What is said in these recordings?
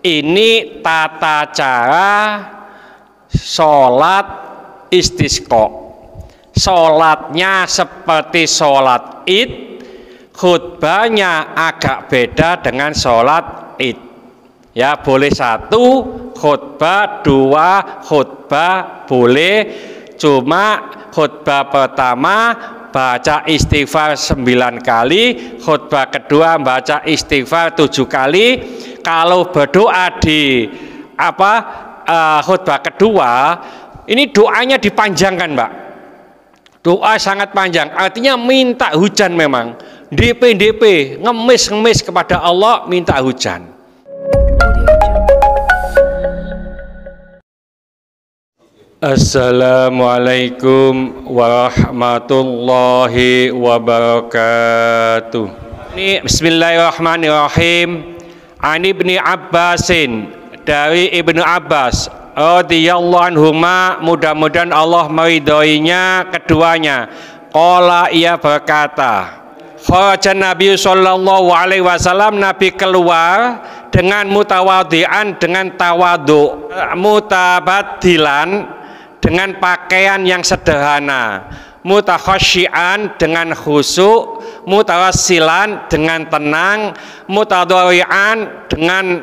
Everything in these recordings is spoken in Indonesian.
Ini tata cara sholat istisqa. Sholatnya seperti sholat id, khutbahnya agak beda dengan sholat id. Ya, boleh satu khutbah, dua khutbah boleh, cuma khutbah pertama baca istighfar 9 kali, khutbah kedua baca istighfar 7 kali. Kalau berdoa di khutbah kedua, ini doanya dipanjangkan, Mbak. Doa sangat panjang, artinya minta hujan memang. DP ngemis kepada Allah minta hujan. Assalamualaikum warahmatullahi wabarakatuh. Ini bismillahirrahmanirrahim. Ani Ibni Abbasin, dari Ibnu Abbas radhiyallahu anhuma, mudah-mudahan Allah meridhoinya keduanya. Qala, ia berkata, kharaja Nabi sallallahu alaihi wasallam, Nabi keluar dengan mutawadhi'an, dengan tawadhu, mutabaddilan, dengan pakaian yang sederhana, mutakhasyian, dengan khusyuk, mutawassilan, dengan tenang, mutadawwi'an, dengan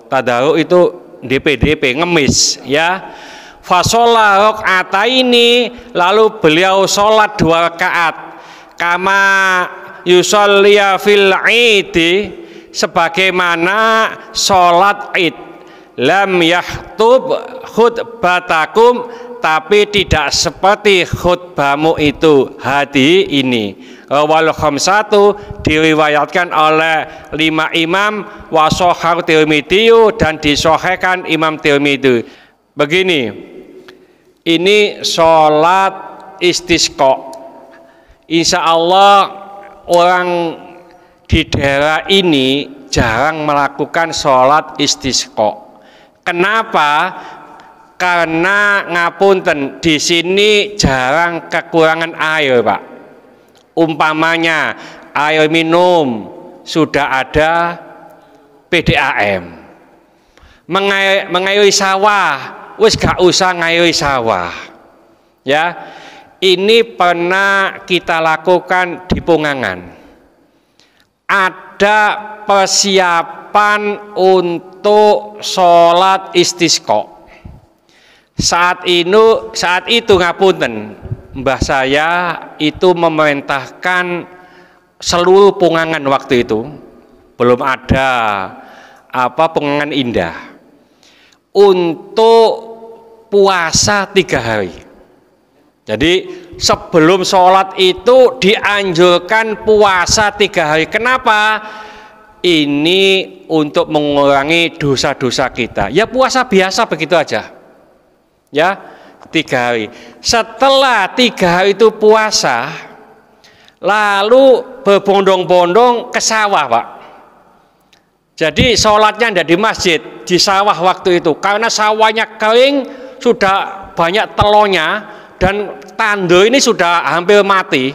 tadaruk itu DP ngemis, ya. Fasholla rakaataini, lalu beliau sholat 2 rakaat, kama yusolliya fil idi, sebagaimana sholat id. Lam yahtub khutbatakum, tapi tidak seperti khutbahmu itu, hadi ini. Wal khamsatu, diriwayatkan oleh 5 imam, wa shahhahu Tirmidzi, dan disahihkan Imam Tirmidzi. Begini, ini sholat istisqa. Insya Allah orang di daerah ini jarang melakukan sholat istisqa. Kenapa? Karena ngapunten, di sini jarang kekurangan air, Pak. Umpamanya air minum sudah ada PDAM, mengairi sawah wis gak usah ngairi sawah, ya. Ini pernah kita lakukan di Pungangan. Ada persiapan untuk sholat istisqa. Saat itu ngapunten, mbah saya itu memerintahkan seluruh Pungangan waktu itu, belum ada Pungangan Indah, untuk puasa 3 hari. Jadi sebelum sholat itu dianjurkan puasa 3 hari. Kenapa? Ini untuk mengurangi dosa-dosa kita. Ya puasa biasa begitu aja. Ya, 3 hari. Setelah 3 hari itu puasa, lalu berbondong-bondong ke sawah, Pak. Jadi sholatnya tidak di masjid, di sawah waktu itu. Karena sawahnya kering, sudah banyak telurnya, dan tandur ini sudah hampir mati,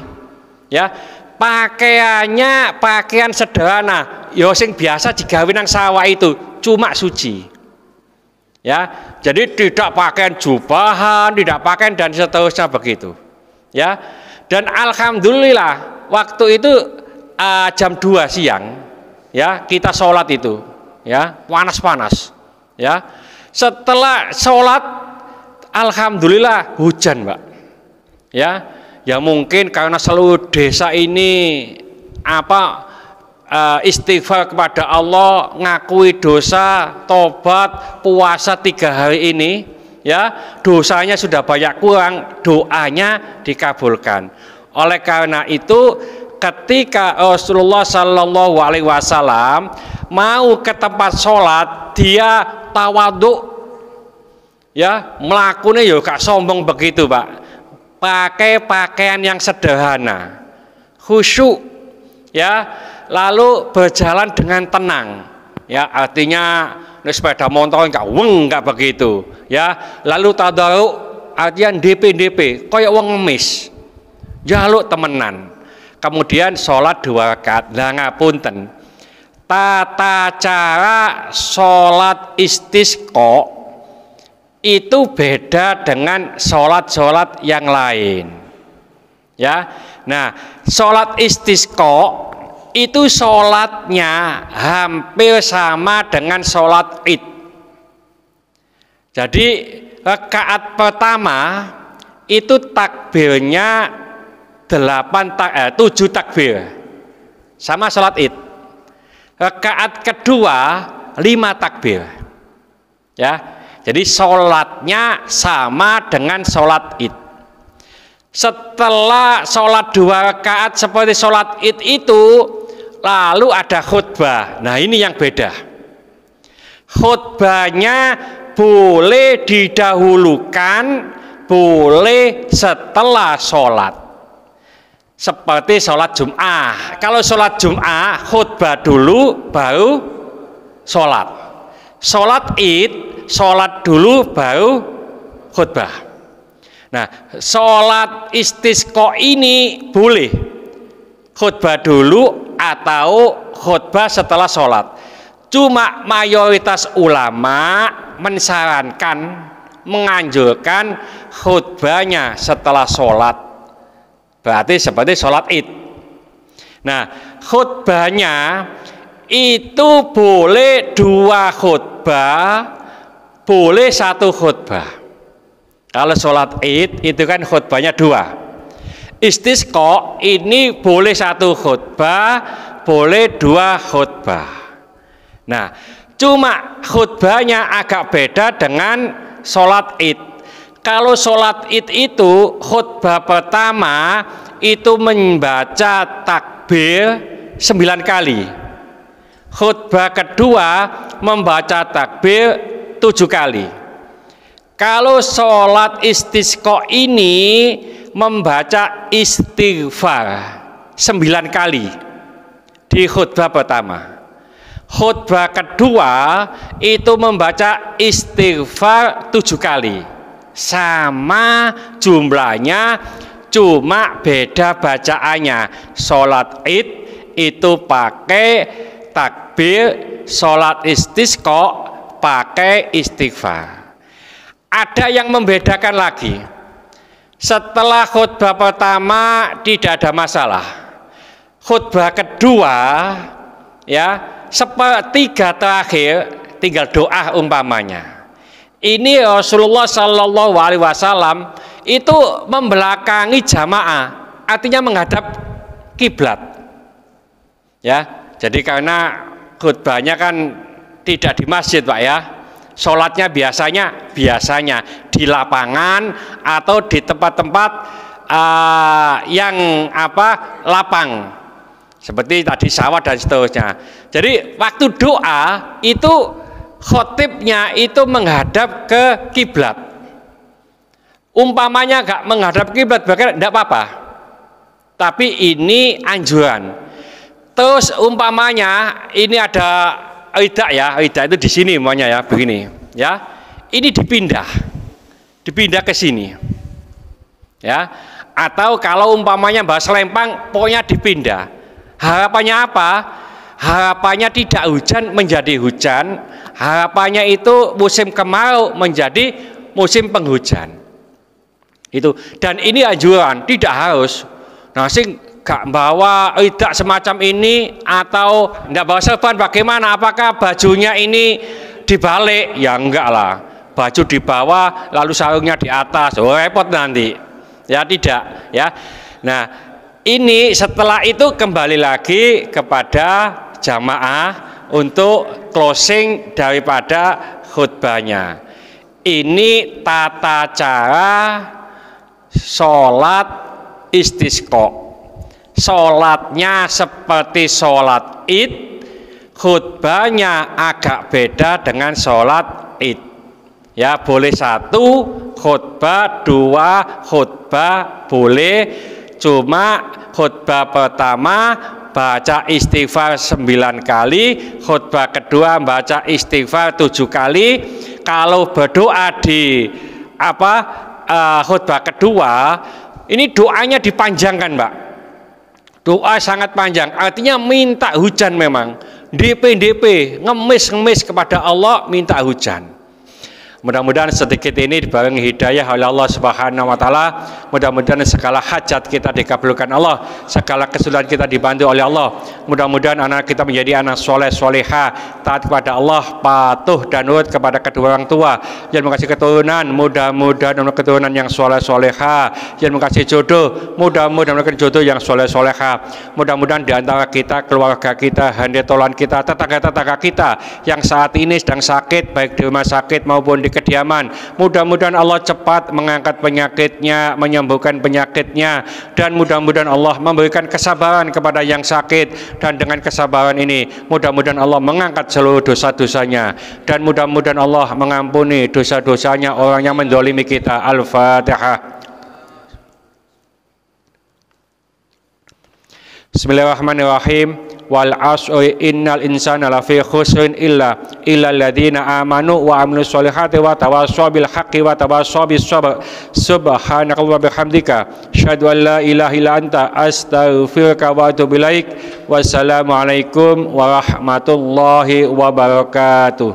ya. Pakaiannya pakaian sederhana, ya sing biasa digawe nang sawah itu, cuma suci, ya. Jadi tidak pakaian jubahan, tidak pakaian dan seterusnya begitu, ya. Dan alhamdulillah waktu itu jam 2 siang, ya, kita sholat itu, ya, panas-panas, ya. Setelah sholat, alhamdulillah hujan, Mbak, ya. Ya mungkin karena seluruh desa ini istighfar kepada Allah, ngakui dosa, tobat, puasa 3 hari ini, ya, dosanya sudah banyak kurang, doanya dikabulkan. Oleh karena itu, ketika Rasulullah Shallallahu Alaihi Wasallam mau ke tempat sholat, dia tawadhu, ya, melakukannya ya gak sombong begitu, Pak. Pakai pakaian yang sederhana, khusyuk, ya, lalu berjalan dengan tenang, ya, artinya sepeda motor enggak begitu, ya. Lalu tadaruk, artinya DP koyok wong ngemis, jaluk temenan. Kemudian sholat 2 rakaat. Lah ngapunten, tata cara sholat istisqa itu beda dengan sholat-sholat yang lain. Ya, nah sholat istisqa itu sholatnya hampir sama dengan sholat id. Jadi rakaat pertama itu takbirnya 7 takbir, sama sholat id. Rakaat kedua 5 takbir, ya. Jadi sholatnya sama dengan sholat id. Setelah sholat 2 rakaat seperti sholat id itu, lalu ada khutbah. Nah ini yang beda. Khutbahnya boleh didahulukan, boleh setelah sholat. Seperti sholat Jum'ah. Kalau sholat Jum'ah khutbah dulu baru sholat. Sholat id sholat dulu baru khutbah. Nah sholat istisqa ini boleh khutbah dulu atau khutbah setelah sholat. Cuma mayoritas ulama menyarankan, menganjurkan khutbahnya setelah sholat. Berarti seperti sholat id. Nah khutbahnya itu boleh 2 khutbah, boleh 1 khutbah. Kalau sholat id itu kan khutbahnya 2. Istisqa ini boleh 1 khutbah, boleh 2 khutbah. Nah cuma khutbahnya agak beda dengan sholat id. Kalau sholat id itu khutbah pertama itu membaca takbir 9 kali. Khutbah kedua membaca takbir 7 kali. Kalau sholat istisqa ini membaca istighfar 9 kali di khutbah pertama. Khutbah kedua itu membaca istighfar 7 kali. Sama jumlahnya, cuma beda bacaannya. Sholat id itu pakai takbir, sholat istisqa pakai istighfar. Ada yang membedakan lagi. Setelah khutbah pertama tidak ada masalah. Khutbah kedua, ya, sepertiga terakhir tinggal doa umpamanya. Ini Rasulullah Shallallahu Alaihi Wasallam itu membelakangi jamaah, artinya menghadap kiblat. Ya, jadi karena khutbahnya kan tidak di masjid, Pak ya. Sholatnya biasanya di lapangan atau di tempat-tempat yang lapang, seperti tadi sawah dan seterusnya. Jadi waktu doa itu khotibnya itu menghadap ke kiblat. Umpamanya nggak menghadap kiblat, bahkan tidak apa-apa. Tapi ini anjuran. Terus umpamanya ini ada ida ya, ida itu di sini umpamanya ya, begini ya. Ini dipindah ke sini. Ya. Atau kalau umpamanya bahasa Lempang pokoknya dipindah. Harapannya apa? Harapannya tidak hujan menjadi hujan, harapannya itu musim kemarau menjadi musim penghujan. Itu, dan ini anjuran, tidak harus. Nah, sing gak bawa idak semacam ini atau tidak bawa serban bagaimana? Apakah bajunya ini dibalik? Ya enggak lah. Baju di bawah lalu sarungnya di atas. Oh, repot nanti. Ya tidak, ya. Nah, ini setelah itu kembali lagi kepada jamaah untuk closing daripada khutbahnya. Ini tata cara sholat istisqa. Sholatnya seperti sholat id, khutbahnya agak beda dengan sholat id. Ya, boleh 1 khutbah, 2 khutbah boleh, cuma khutbah pertama baca istighfar 9 kali, khutbah kedua baca istighfar 7 kali. Kalau berdoa di khutbah kedua, ini doanya dipanjangkan, Mbak. Doa sangat panjang, artinya minta hujan memang. DP ngemis kepada Allah minta hujan. Mudah-mudahan sedikit ini dibarengi hidayah oleh Allah Subhanahu wa taala. Mudah-mudahan segala hajat kita dikabulkan Allah, segala kesulitan kita dibantu oleh Allah. Mudah-mudahan anak kita menjadi anak soleh soleha, taat kepada Allah, patuh dan nurut kepada kedua orang tua, yang mengasih keturunan, mudah-mudahan keturunan yang soleh soleha, yang mengasih jodoh, mudah-mudahan jodoh yang soleh soleha. Mudah-mudahan di antara kita, keluarga kita, handetolan kita, tetangga-tetangga kita yang saat ini sedang sakit, baik di rumah sakit maupun di kediaman, mudah-mudahan Allah cepat mengangkat penyakitnya, menyembuhkan penyakitnya, dan mudah-mudahan Allah memberikan kesabaran kepada yang sakit, dan dengan kesabaran ini mudah-mudahan Allah mengangkat seluruh dosa-dosanya, dan mudah-mudahan Allah mengampuni dosa-dosanya orang yang menzalimi kita. Al-Fatihah. Bismillahirrahmanirrahim. Wal asri innal insana lafi khusrin illa alladziina amanu wa amilus solihati wa tawassaw bil haqqi wa tawassaw bis sabr. Subhanaka wa bihamdika asyhadu an la ilaha illa anta astaghfiruka wa atubu ilaik. Wassalamualaikum warahmatullahi wabarakatuh.